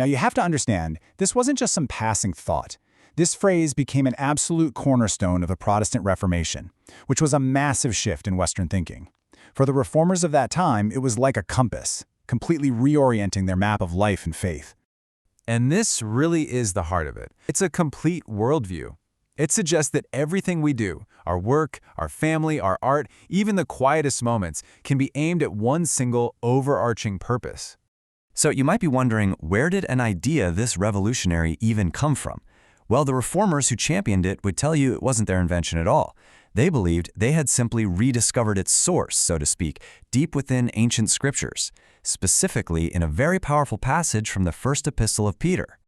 Now you have to understand, this wasn't just some passing thought. This phrase became an absolute cornerstone of the Protestant Reformation, which was a massive shift in Western thinking. For the reformers of that time, it was like a compass, completely reorienting their map of life and faith. And this really is the heart of it. It's a complete worldview. It suggests that everything we do, our work, our family, our art, even the quietest moments, can be aimed at one single, overarching purpose. So you might be wondering, where did an idea this revolutionary even come from? Well, the reformers who championed it would tell you it wasn't their invention at all. They believed they had simply rediscovered its source, so to speak, deep within ancient scriptures, specifically in a very powerful passage from the first epistle of Peter.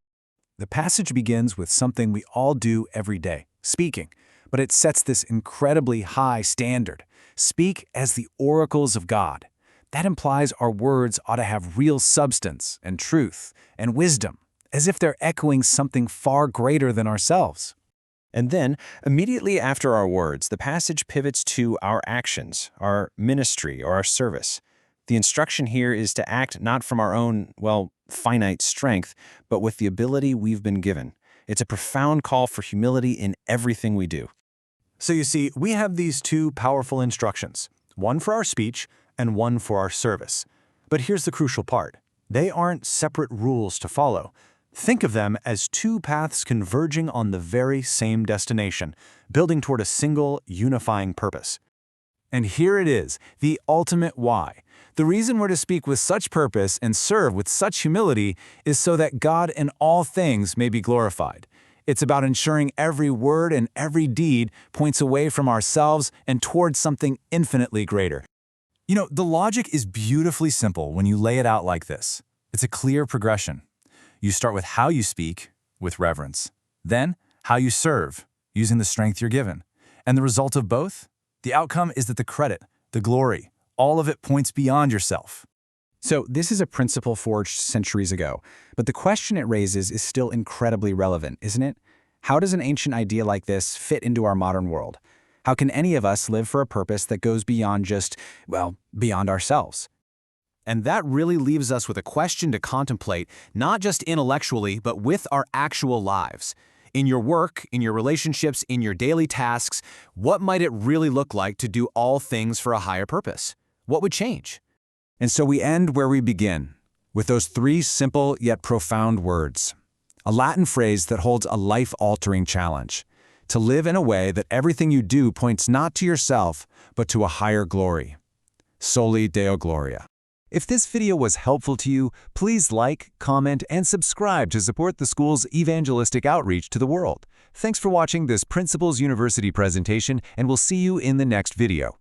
The passage begins with something we all do every day, speaking, but it sets this incredibly high standard. Speak as the oracles of God. That implies our words ought to have real substance and truth and wisdom, as if they're echoing something far greater than ourselves. And then, immediately after our words, the passage pivots to our actions, our ministry, or our service. The instruction here is to act not from our own, finite strength, but with the ability we've been given. It's a profound call for humility in everything we do. So you see, we have these two powerful instructions, one for our speech and one for our service. But here's the crucial part. They aren't separate rules to follow. Think of them as two paths converging on the very same destination, building toward a single, unifying purpose. And here it is, the ultimate why. The reason we're to speak with such purpose and serve with such humility is so that God in all things may be glorified. It's about ensuring every word and every deed points away from ourselves and towards something infinitely greater. You know, the logic is beautifully simple when you lay it out like this. It's a clear progression. You start with how you speak, with reverence. Then, how you serve, using the strength you're given. And the result of both? The outcome is that the credit, the glory, all of it points beyond yourself. So this is a principle forged centuries ago, but the question it raises is still incredibly relevant, isn't it? How does an ancient idea like this fit into our modern world? How can any of us live for a purpose that goes beyond just, beyond ourselves? And that really leaves us with a question to contemplate, not just intellectually, but with our actual lives. In your work, in your relationships, in your daily tasks, what might it really look like to do all things for a higher purpose? What would change? And so we end where we begin, with those three simple yet profound words. A Latin phrase that holds a life-altering challenge. To live in a way that everything you do points not to yourself, but to a higher glory. Soli Deo Gloria. If this video was helpful to you, please like, comment, and subscribe to support the school's evangelistic outreach to the world. Thanks for watching this Principles University presentation, and we'll see you in the next video.